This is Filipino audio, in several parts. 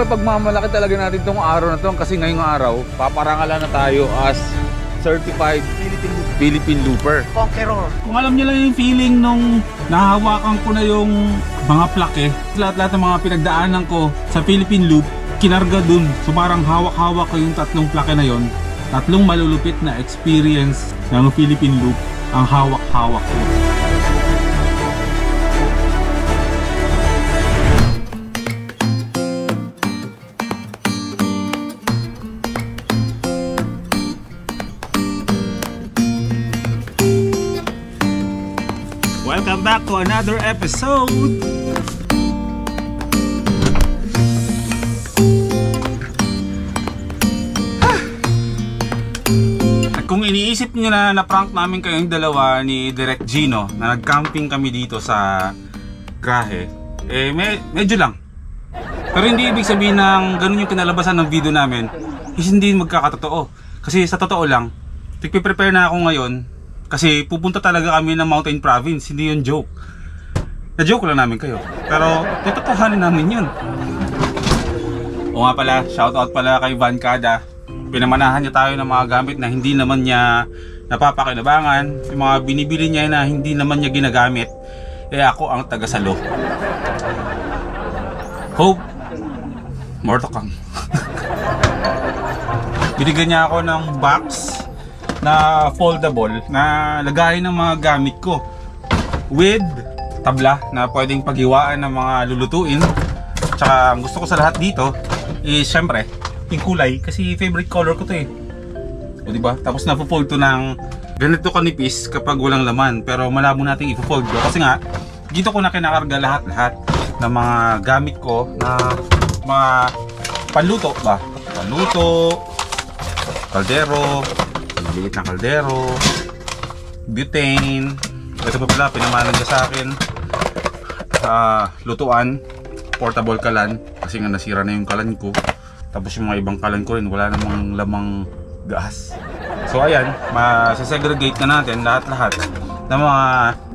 pinagpagmamalaki talaga natin tong araw na to kasi ngayong araw paparangalan na tayo as certified Philippine Looper Conqueror. Kung alam niyo lang yung feeling nung nahahawakan ko na yung mga plake, lahat-lahat ng mga pinagdaanan ko sa Philippine Loop, kinarga dun. So parang hawak-hawak ko yung tatlong plake na yon. Tatlong malulupit na experience ng Philippine Loop ang hawak-hawak ko. Welcome back to another episode. At kung iniisip niyo na na-prank namin kayong dalawa ni Direct Gino na nag-camping kami dito sa Grahe, medyo lang. Pero hindi ibig sabihin ng ganun yung kinalabasan ng video namin is hindi magkakatotoo. Kasi sa totoo lang, nagpe-prepare na ako ngayon kasi pupunta talaga kami ng Mountain Province, hindi yun joke. Na-joke lang namin kayo. Pero totohanin namin yun. O nga pala, shoutout pala kay Van Kada. Pinamanahan niya tayo ng mga gamit na hindi naman niya napapakinabangan. Yung mga binibili niya na hindi naman niya ginagamit. Ako ang taga-salo. Hope more to come. Binigyan niya ako ng box na foldable na lagayan ng mga gamit ko with tabla na pwedeng paghiwaan ng mga lulutuin. Tsaka ang gusto ko sa lahat dito is syempre yung kulay kasi favorite color ko to eh. O diba? Tapos na-fold to ng ganito kanipis kapag walang laman, pero malabo natin i-fold ko kasi nga dito ko na kinakarga lahat-lahat ng mga gamit ko na mga panluto ba? Panluto, kaldero, maliit na kaldero, butane. Ito pa pala, pinamalan ka sa akin lutuan, portable kalan kasi nga nasira na yung kalan ko. Tapos yung mga ibang kalan ko rin wala namang lamang gas. So ayan, masasegregate na natin lahat-lahat ng mga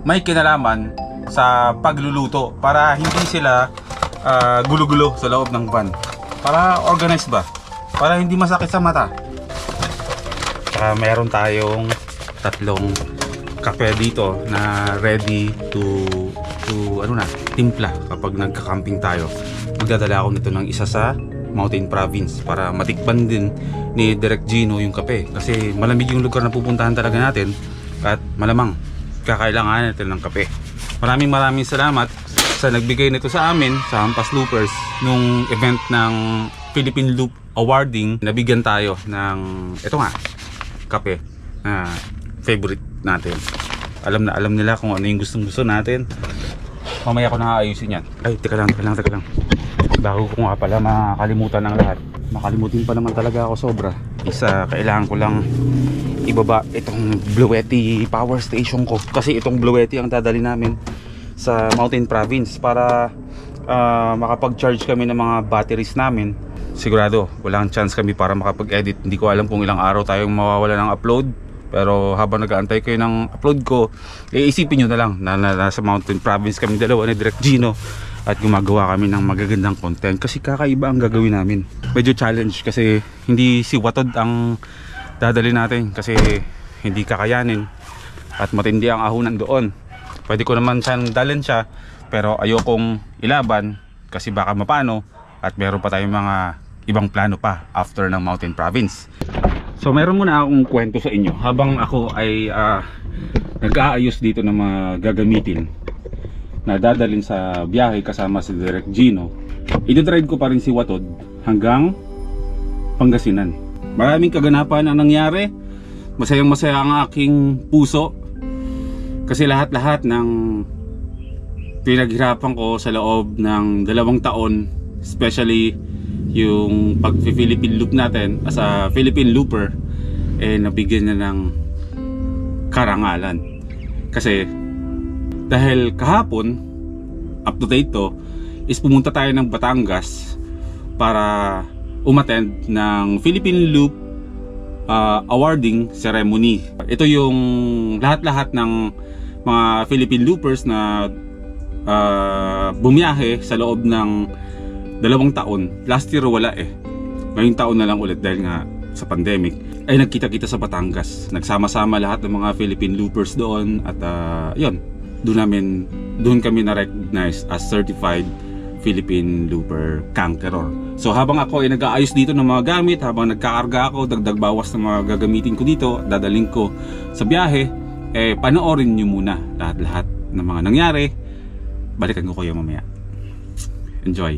may kinalaman sa pagluluto para hindi sila gulo-gulo sa loob ng van, para organized ba, para hindi masakit sa mata. Meron tayong tatlong kape dito na ready to timpla kapag nagka-camping tayo. Magdadala ako nito ng isa sa Mountain Province para matikpan din ni Direct Gino yung kape kasi malamig yung lugar na pupuntahan talaga natin at malamang kakailangan natin ng kape. Maraming salamat sa nagbigay nito sa amin sa Hampas Loopers nung event ng Philippine Loop Awarding. Nabigyan tayo ng ito nga, kape na favorite natin. Alam nila kung ano yung gustong-gusto natin. Mamaya ko na ayusin yan. Ay, teka lang. Bago ko nga pala makalimutan ng lahat. Makalimutin pa naman talaga ako sobra. Kailangan ko lang ibaba itong Bluetti power station ko. Kasi itong Bluetti ang dadali namin sa Mountain Province para makapag-charge kami ng mga batteries namin. Sigurado walang chance kami para makapag-edit. Hindi ko alam kung ilang araw tayong mawawala ng upload, pero habang nag-aantay kayo ng upload ko, isipin nyo na lang na nasa Mountain Province kami dalawa ni Direct Gino at gumagawa kami ng magagandang content kasi kakaiba ang gagawin namin. Medyo challenge kasi hindi si Watod ang dadali natin kasi hindi kakayanin at matindi ang ahunan doon. Pwede ko naman siyang dalhin siya pero ayokong ilaban kasi baka mapano at meron pa tayong mga ibang plano pa after ng Mountain Province. So meron muna akong kwento sa inyo habang ako ay nag-aayos dito ng mga gagamitin na dadalhin sa biyahe kasama si Direct Gino. I-drive ko pa rin si Watod hanggang Pangasinan. Maraming kaganapan ang nangyari. Masayang masaya ang aking puso kasi lahat-lahat ng pinaghirapan ko sa loob ng 2 taon, especially yung pag-Philippine Loop natin as a Philippine Looper, nabigyan na ng karangalan. Kasi dahil kahapon, up to date to, is pumunta tayo ng Batangas para umattend ng Philippine Loop awarding ceremony. Ito yung lahat-lahat ng mga Philippine Loopers na bumiyahe sa loob ng 2 taon. Last year wala eh. Ngayong taon na lang ulit dahil nga sa pandemic ay nagkita-kita sa Batangas. Nagsama-sama lahat ng mga Philippine loopers doon at yun, doon kami na-recognize as certified Philippine looper conqueror. So habang ako ay nag-aayos dito ng mga gamit, habang nagkakarga ako, dagdag bawas ng mga gagamitin ko dito, dadaling ko sa biyahe, panoorin nyo muna lahat-lahat ng mga nangyari. Balikan ko kayo mamaya. Enjoy!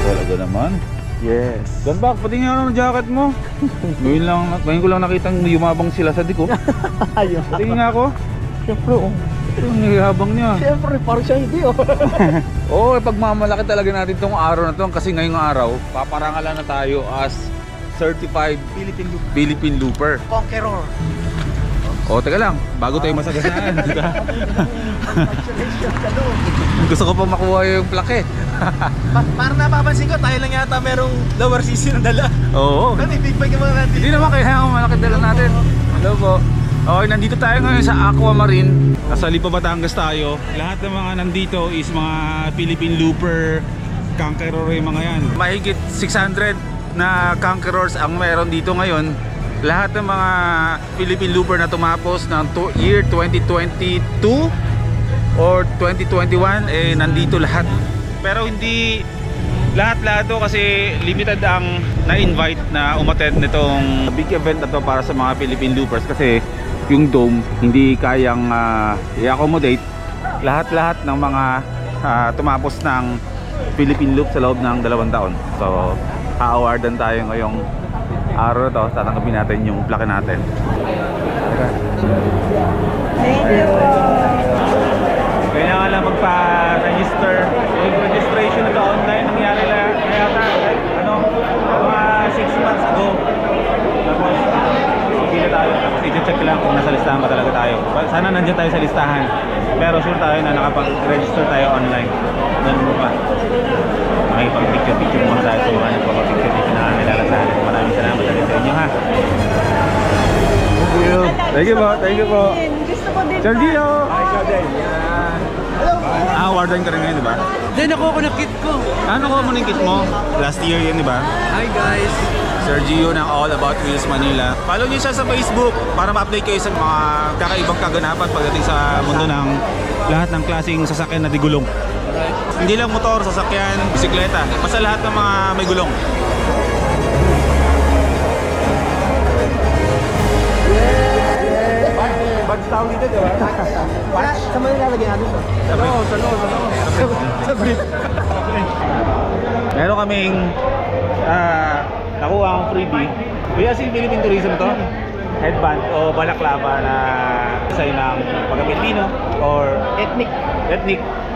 Talaga naman. Yes. Dan bak, pati nga ng jacket mo. Ngayon ko lang nakitang yumabang sila sa diko. Ayun. Pati nga ako. Siyempre, oh. Ito yung naghabang niya. Siyempre, parang siya hindi, oh. Oo, pagmamalaki talaga natin itong araw na to kasi ngayong araw, paparangalan na tayo as certified Philippine looper. Conqueror. O, teka lang, bago tayo masagasaan. Congratulations ka doon. Gusto ko pa makuha yung plaque. Parang napapansin ko, tayo lang yata merong lower CC na dala. Oo. Ano, big bag yung mga natin. Hindi naman kailangan malaki dala natin. Hello po. Okay, nandito tayo ngayon sa Aquamarine. Nasa Lipa, Batangas tayo. Lahat ng mga nandito is mga Philippine looper conqueror yung mga yan. Mahigit 600 na conquerors ang meron dito ngayon. Lahat ng mga Philippine looper na tumapos ng year 2022 or 2021 nandito lahat. Pero hindi lahat-lahat to kasi limited ang na-invite na umattend nitong big event na to para sa mga Philippine loopers kasi yung dome hindi kayang i-accommodate lahat-lahat ng mga tumapos ng Philippine loop sa loob ng 2 taon. So, ha-awardan tayo ngayong araw to, tatanggapin natin yung plaque natin. Thank you po. Kailangan lang magpa-register. Yung registration na to online nangyari lang yata mga 6 months ago. Tapos hindi na tayo, tapos i-check lang kung nasa listahan ba talaga tayo. Sana nandiyan tayo sa listahan, pero sure tayo na nakapag-register tayo online. Ganun mo pa, makipag-picture muna tayo sa mga nagpapapicture dito na nilalasahan. Maraming salamat sa inyo, ha. Thank you po, thank you po. Gusto ko din. Sir Gio! Hi, Kaden. Awardan ka rin ngayon, di ba? Then ako na kit ko. Ano ko mo ng kit mo? Last year yun, di ba? Hi, guys. Sir Gio ng All About Wheels Manila. Follow niyo siya sa Facebook para ma-update kayo sa mga kakaibang kaganapan pagdating sa mundo ng lahat ng klaseng sasakyan na digulong. Hindi lang motor, sasakyan, bisikleta, basta lahat ng mga may gulong. Bags tawag dito, di ba? Sa mga nilalagay natin to? Sa loob. Sa brief. Meron kaming nakuha akong freebie. Kaya si Philippine Tourism to, headband o balaklava na design ng pagka-Pilipino or Ethnic.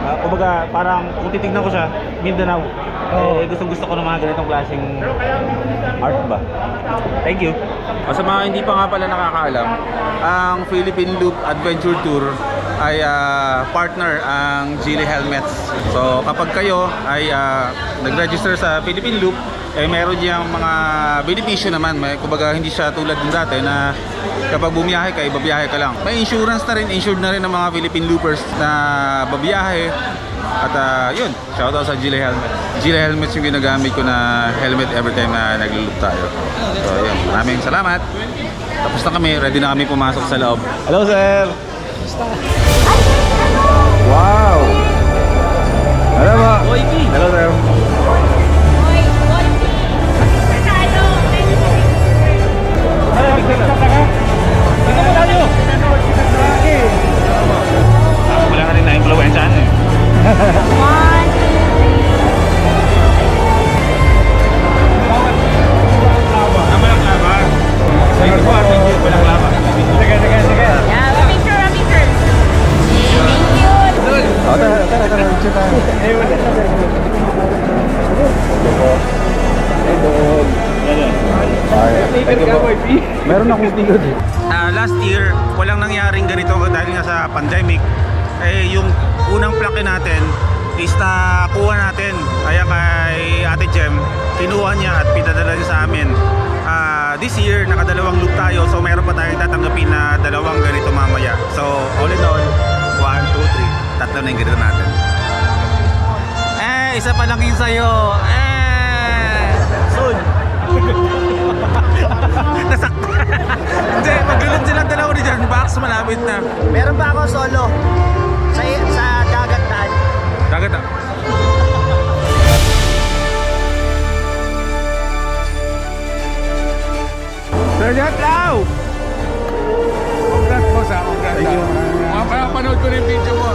Kumbaga parang kung titignan ko siya, Mindanao. Gusto ko ng mga ganitong klaseng art ba. Thank you. Sa mga hindi pa nga pala nakakaalam, ang Philippine Loop Adventure Tour ay partner ang Geely Helmets. So kapag kayo ay nag-register sa Philippine Loop, meron diyang mga benepisyo naman. Kumbaga hindi siya tulad ng dati na kapag bumiyahe ka, babiyahe ka lang. May insurance na rin, insured na rin ng mga Philippine loopers na babiyahe. At yun, shoutout sa Geely Helmets. Geely Helmets yung ginagamit ko na helmet every time na nag-loop tayo. So yun, maraming salamat. Tapos na kami, ready na kami pumasok sa loob. Hello sir! Wow! Hello po! Hello sir! Wala ka rin na-influensyahan eh. 1, 2, 3. Walang laba. Thank you po, thank you. Walang laba. Sige. Yeah, a picture. Thank you. Meron akong sticker. Last year, walang nangyaring ganito dahil nga sa pandemic. Yung unang plaque natin is nakuha natin. Kaya kay Ate Jem, kinuha niya at pinadala niya sa amin. this year, nakadalawang loop tayo. So meron pa tayong tatanggapin na dalawang ganito mamaya. So all in all, 1, 2, 3. Tatlo na yung ganito natin. Isa pa lang yung sa'yo. Soon. Nasaktan. Hindi, maglulod silang dalawa ni John Box. Malapit na. Meron pa ako solo sa dagat na. Dagat na. Sir Jet Lau! Congrats boss ha, congrats. Thank you. Mapapanood ko na yung video mo.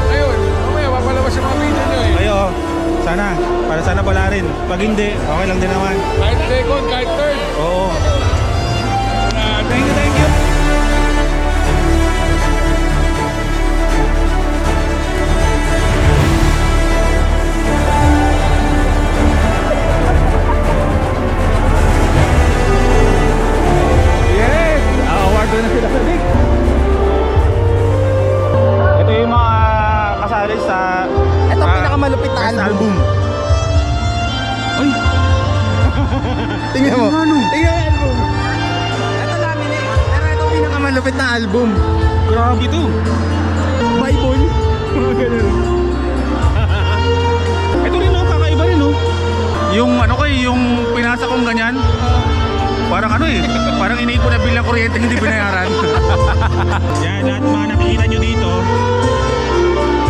Ayun, mamaya mapalabas yung mga video nyo eh. Ayo, sana wala rin. Pag hindi, okay lang din naman. Kahit second, kahit third. Oo. Thank you. Yes! Award na sila sa Big. Ito yung mga kasali sa Ito pinakamalupit na first album. Ay! Tingnan mo. Tingnan mo album. Ito namin eh. Pero ito pinakamalupit na album. Grabe ito! Bible. Mga ganun. Ito rin no, kakaiba rin no. Yung ano ko yung pinasa kong ganyan. Parang ano eh, parang iniip ko na bill ng kuryente hindi binayaran. Yan, lahat mga nakikita nyo dito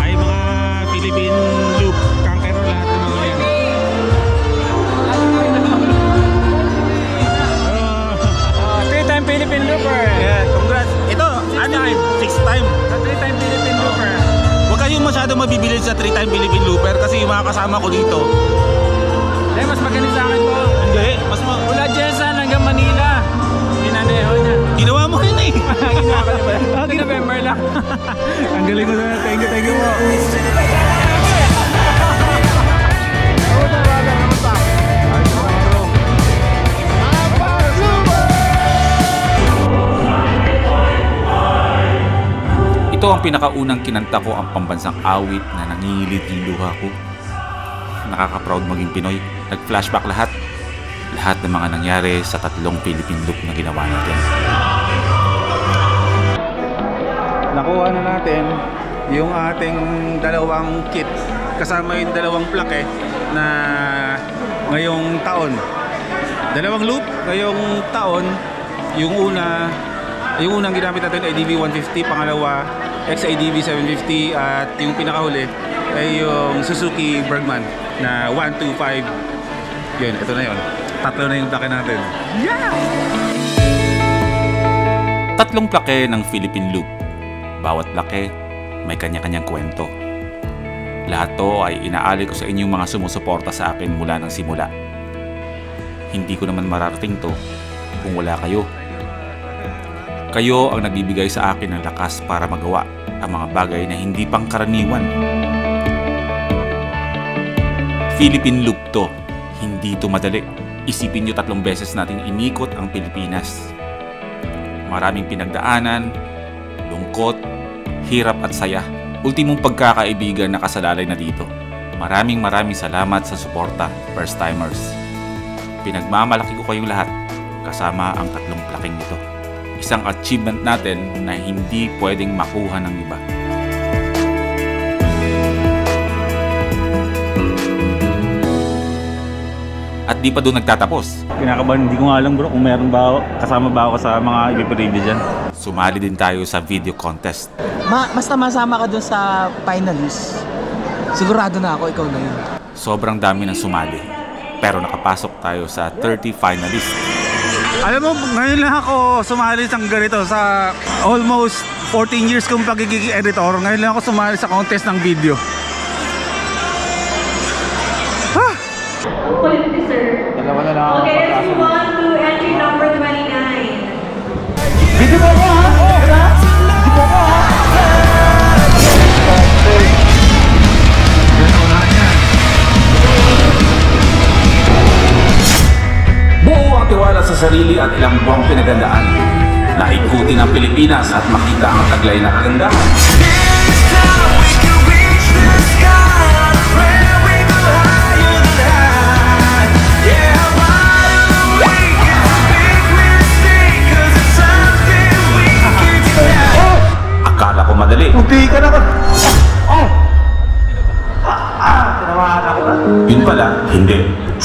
ay mga Philippine loop. Kankero lahat ng mga yan. Three-time Philippine Looper. Yeah, congrats. Ito, ano yun? 6th time. Three-time Philippine Looper. Huwag kayong masyado mabibili sa 3-time Philippine Looper kasi yung mga kasama ko dito. Hindi, mas magaling sa akin po. Hindi, mas Mula Jensen hanggang Manila. Pinaneho niya. ginawa mo rin eh. Ginawa ko niya ba? Ito November lang. Ang galing mo na. Thank you po. Ito ang pinakaunang kinanta ko ang pambansang awit na nangingilid yung luha ko. Nakaka-proud maging Pinoy. Nag-flashback lahat. Lahat ng mga nangyari sa 3 Philippine loop na ginawa natin. Nakuha na natin yung ating dalawang kit. Kasama yung dalawang plake na ngayong taon. Dalawang loop ngayong taon. Yung unang ginamit natin ay DV 150, pangalawa XIDV 750 at yung pinakahuli ay yung Suzuki Bergman na 125. Yun, ito na yun. 3 na yung plake natin. 3 plake ng Philippine loop. Bawat plake may kanya-kanyang kwento. Lahat to ay inaali ko sa inyong mga sumusuporta sa akin mula ng simula. Hindi ko naman mararating to kung wala kayo. Kayo ang nagbibigay sa akin ng lakas para magawa ang mga bagay na hindi pangkaraniwan. Philippine loop to. Hindi to madali. Isipin nyo 3 beses nating inikot ang Pilipinas. Maraming pinagdaanan, lungkot, hirap at saya. Ultimong pagkakaibigan na kasalalay na dito. Maraming salamat sa suporta, first timers. Pinagmamalaki ko kayong lahat kasama ang 3 plaking ito. Isang achievement natin na hindi pwedeng makuha ng iba. At di pa doon nagtatapos. Kinakabahan, hindi ko nga alam bro kung meron ba ako, kasama ba ako sa mga ipipreview dyan. Sumali din tayo sa video contest. Basta masama ka dun sa finalist. Sigurado na ako, ikaw na yun. Sobrang dami ng sumali. Pero nakapasok tayo sa 30 finalists. Alam mo, ngayon lang ako sumali sa ganito sa almost 14 years kong pagiging editor. Ngayon lang ako sumali sa contest ng video. Quality, sir. Dalawa na lang. Okay, let's move on to entry number 29. Video mo ako ha? Video mo ako ha? Buo ang tiwala sa sarili at ilang buwang pinagandaan. Naikutin ang Pilipinas at makita ang taglay na kagandahan.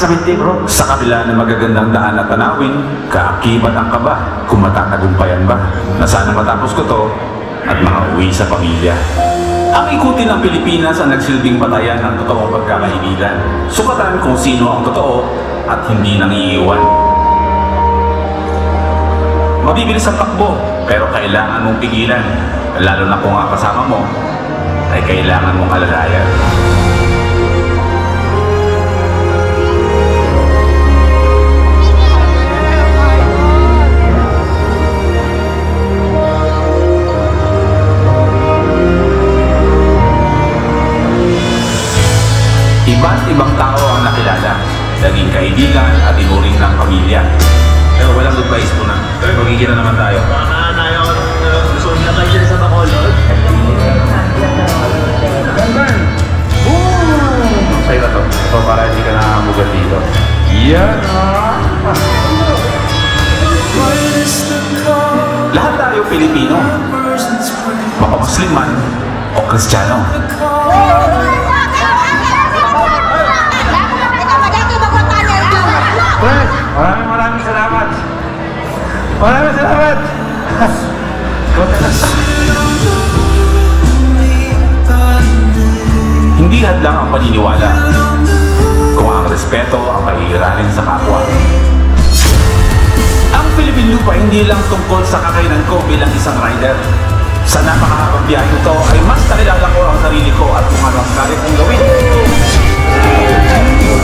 Sa kabila ng magagandang daan at tanawin, kaakibat ang kaba kung matatagumpayan ba na sana matapos ko to at makauwi sa pamilya. Ang ikutin ng Pilipinas ang nagsilbing batayan ng totoong pagkakaibigan. Sukatan kung sino ang totoo at hindi nangiiwan. Mabibilis ang takbo, pero kailangan mong pigilan. Lalo na kung ang kasama mo ay kailangan mong alalayan. Iba't ibang tao ang nakilala, naging kaibigan at inuring ng pamilya. Pero walang goodbyes po na. Magiging na naman tayo. Baka na ako gusto nila kayo dyan sa Bacolod. Sa'yo na to. So para hindi ka nakamugal dito. Yan! Lahat tayo Pilipino. Baka Muslim man o Kristiyano. Maraming salamat. Maraming salamat. Hindi hadlang ang paniniwala kung ang respeto ang kahihilanin sa kapwa. Ang Philippine Loop ay hindi lang tungkol sa kakainan ko bilang isang rider. Sa napakahabang biyahe ito ay mas nakilala ko ang sarili ko at kung ano ang kaya kong gawin.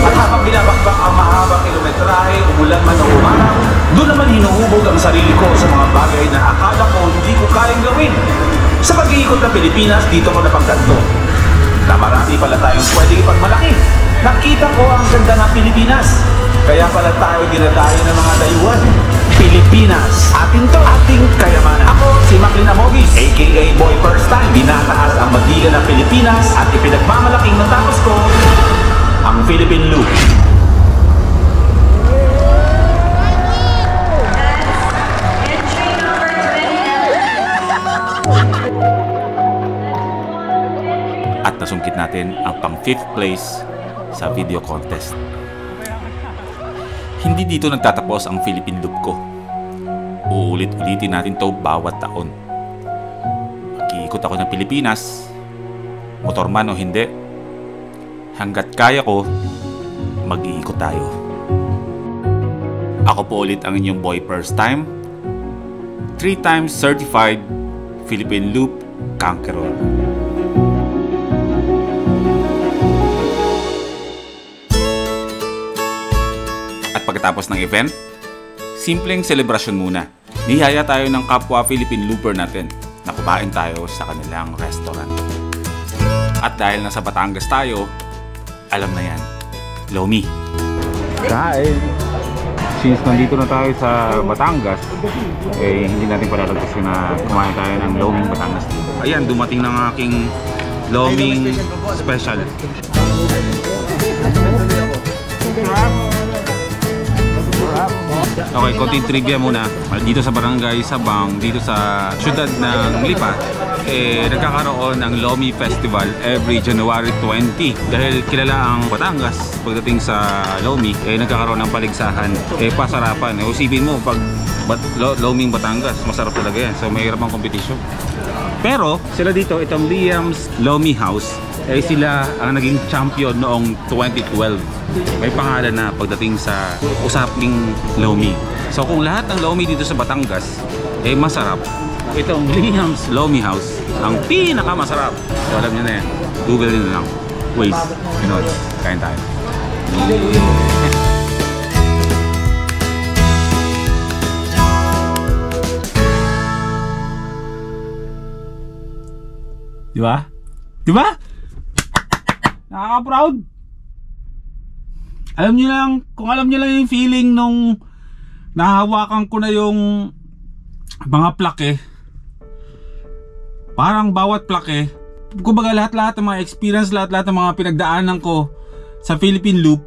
At habang binabakbak ang mahabang kilometrahe, umulan man o umaraw, doon naman hinuhubog ang sarili ko sa mga bagay na akala ko hindi ko kayang gawin. Sa pag-iikot ng Pilipinas, dito ko napagtanto na marami pala tayong pwedeng ipagmalaki. Nakita ko ang ganda ng Pilipinas. Kaya pala tayo dinadayo ng mga dayuhan. Pilipinas, atin to, ating kayamanan. Ako si Macklin Amogis, aka Boy First Time. Dinataas ang magdiga ng Pilipinas at ipinagmamalaking natapos ko ang Philippine Loop. Entry number 20. At nasungkit natin ang pang 5th place sa video contest. Hindi dito nagtatapos ang Philippine Loop ko. Uulit-ulitin natin to bawat taon. Mag-iikot ako ng Pilipinas, motor man o hindi. Hanggat kaya ko, mag-iikot tayo. Ako po ulit ang inyong boy first time, 3 times certified Philippine Loop Conqueror. At pagkatapos ng event, simpleng selebrasyon muna. Nihaya tayo ng kapwa Philippine Looper natin na kumain tayo sa kanilang restaurant. At dahil nasa Batangas tayo, alam na yan, Lomi. Kain! Since nandito na tayo sa Batangas, hindi natin palalagpasin na kumain tayo ng Loming Batangas dito. Ayan, dumating ng aking Loming Special. Okay, konting trivia muna. Dito sa Barangay Sabang, dito sa syudad ng Lipa, nagkakaroon ng Lomi Festival every January 20. Dahil kilala ang Batangas pagdating sa Lomi, nagkakaroon ng paligsahan, pasarapan. Usipin mo, pag Loming Batangas, masarap talaga yan. So mahirap ang competition. Pero sila dito, itong Liam's Lomi House, sila ang naging champion noong 2012. May pangalan na pagdating sa usaping Lomi. So kung lahat ng Lomi dito sa Batangas masarap, itong Liam's Lomi House ang pinakamasarap. So alam niyo na yan, Google nyo na lang. Waze, Pinoy, kain tayo. Diba? Diba? Nakaka-proud. Alam niyo lang, kung alam niyo lang yung feeling nung nahawakan ko na yung mga plake. Parang bawat plake, kumbaga lahat-lahat ng mga experience, lahat-lahat ng mga pinagdaanan ko sa Philippine Loop,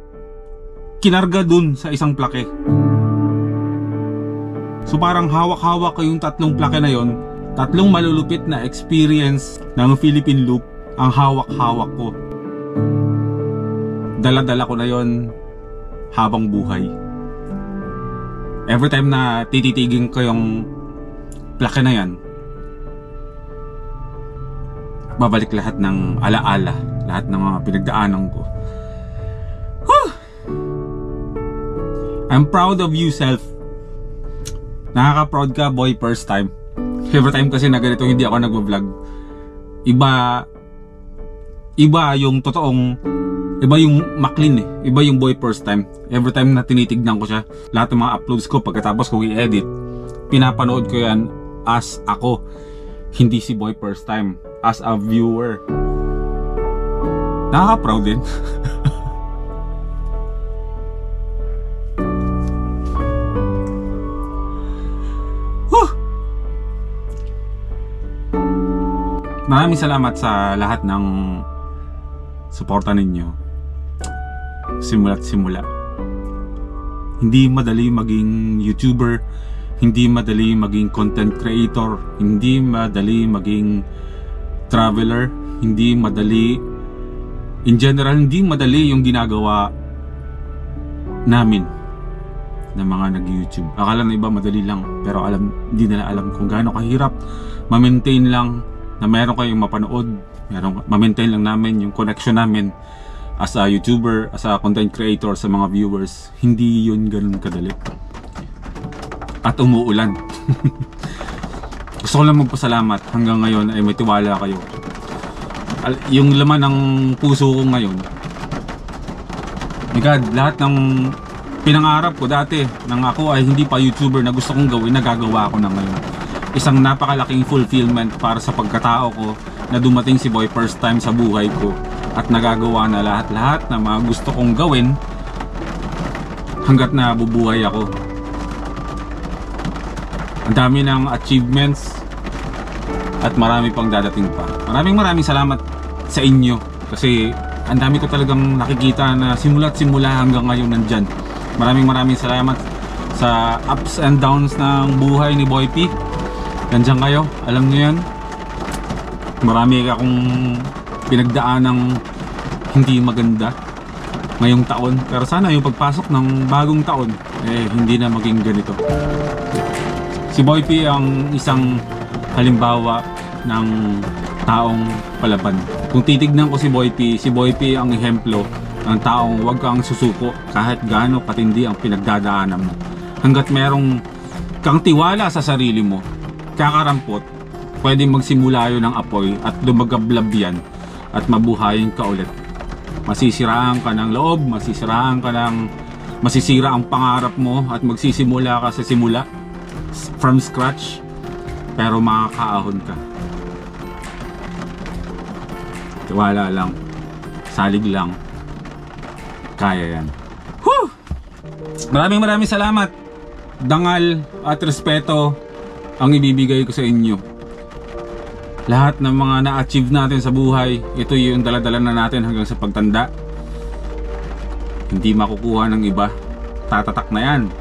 kinarga dun sa isang plake. So parang hawak-hawak ko yung tatlong plake na yon, tatlong malulupit na experience ng Philippine Loop ang hawak-hawak ko. Dala-dala ko na yon habang buhay. Every time na tititigin ko yung plaque na yan, babalik lahat ng alaala, lahat ng mga pinagdaanan ko. Whew! I'm proud of you, self. Nakaka-proud ka, boy, first time. Every time kasi na ganito hindi ako nag-vlog, iba yung totoong, iba yung Maclean eh. Iba yung boy first time. Every time na tinitignan ko siya, lahat ng mga uploads ko pagkatapos ko i-edit, pinapanood ko yan as ako, hindi si boy first time, as a viewer. Nakaka-proud din. Maraming salamat sa lahat ng suporta ninyo simula't simula. Hindi madali maging YouTuber, hindi madali maging content creator, hindi madali maging traveler, hindi madali, in general, hindi madali yung ginagawa namin ng mga nag-YouTube. Akala ng iba madali lang, pero hindi nila alam kung gaano kahirap ma-maintain lang na meron kayong mapanood, ma-maintain lang namin yung connection namin as a YouTuber, as a content creator sa mga viewers. Hindi yun ganun kadali. At umuulan. Gusto ko lang magpasalamat hanggang ngayon ay may tiwala kayo. Yung laman ng puso ko ngayon, my God, lahat ng pinangarap ko dati nang ako ay hindi pa YouTuber na gusto kong gawin, nagagawa ko na ngayon. Isang napakalaking fulfillment para sa pagkatao ko na dumating si Boy first time sa buhay ko at nagagawa na lahat-lahat na mga gusto kong gawin hanggat nabubuhay ako. Ang dami ng achievements at marami pang dadating pa. Maraming salamat sa inyo kasi ang dami ko talagang nakikita na simula't simula hanggang ngayon nandyan. Maraming salamat sa ups and downs ng buhay ni Boy P. Nandiyan kayo, alam nyo yan. Marami akong pinagdaan ng hindi maganda ngayong taon, pero sana yung pagpasok ng bagong taon hindi na maging ganito. Si Boy P ang isang halimbawa ng taong palaban. Kung titignan ko si Boy P ang ehemplo ng taong huwag kang susuko kahit gaano katindi ang pinagdadaanan mo. Hanggat merong kang tiwala sa sarili mo, kakarampot, pwedeng magsimula yun ng apoy at lumagablab yan at mabuhayin ka ulit. Masisiraan ka ng loob, masisira ang pangarap mo at magsisimula ka sa simula from scratch, pero makakaahon ka. Tiwala lang, salig lang, kaya yan. Whew! Maraming salamat, dangal at respeto ang ibibigay ko sa inyo. Lahat ng mga na-achieve natin sa buhay, ito yung daladala na natin hanggang sa pagtanda. Hindi makukuha ng iba. Tatatak na yan.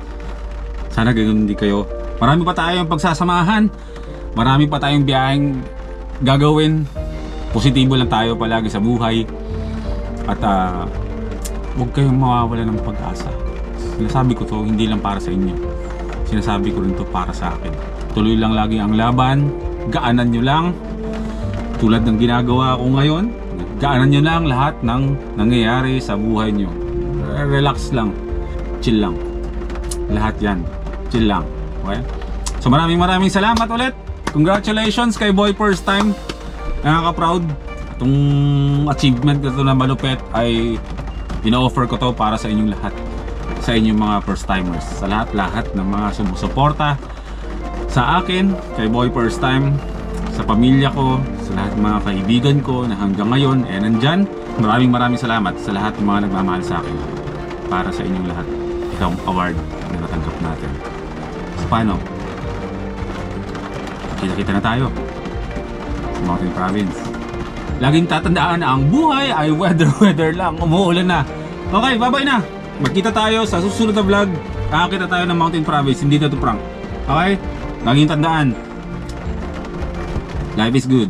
Sana ganun din kayo. Marami pa tayong pagsasamahan. Marami pa tayong biyaheng gagawin. Positibo lang tayo palagi sa buhay. At huwag kayong mawawala ng pag-asa. Sinasabi ko to hindi lang para sa inyo. Sinasabi ko rin to para sa akin. Tuloy lang lagi ang laban, gaanan nyo lang tulad ng ginagawa ko ngayon. Gaanan nyo lang lahat ng nangyayari sa buhay nyo. Relax lang, chill lang, lahat yan, chill lang. Okay? So maraming salamat ulit. Congratulations kay Boy first time. Nakaka-proud. Itong achievement na ito na malupit ay ina-offer ko to para sa inyong lahat, sa inyong mga first timers, sa lahat ng mga sumusuporta sa akin, kay Boy first time, sa pamilya ko, sa lahat ng mga kaibigan ko na hanggang ngayon nandyan. Maraming salamat sa lahat ng mga nagmamahal sa akin. Para sa inyong lahat, itong award na natanggap natin. So paano? Kita-kita na tayo sa Mountain Province. Laging tatandaan na ang buhay ay weather lang. Umuulan na. Okay, bye-bye na. Magkita tayo sa susunod na vlog. Kakakita tayo ng Mountain Province. Hindi na to prank. Okay? Laging tandaan, life is good.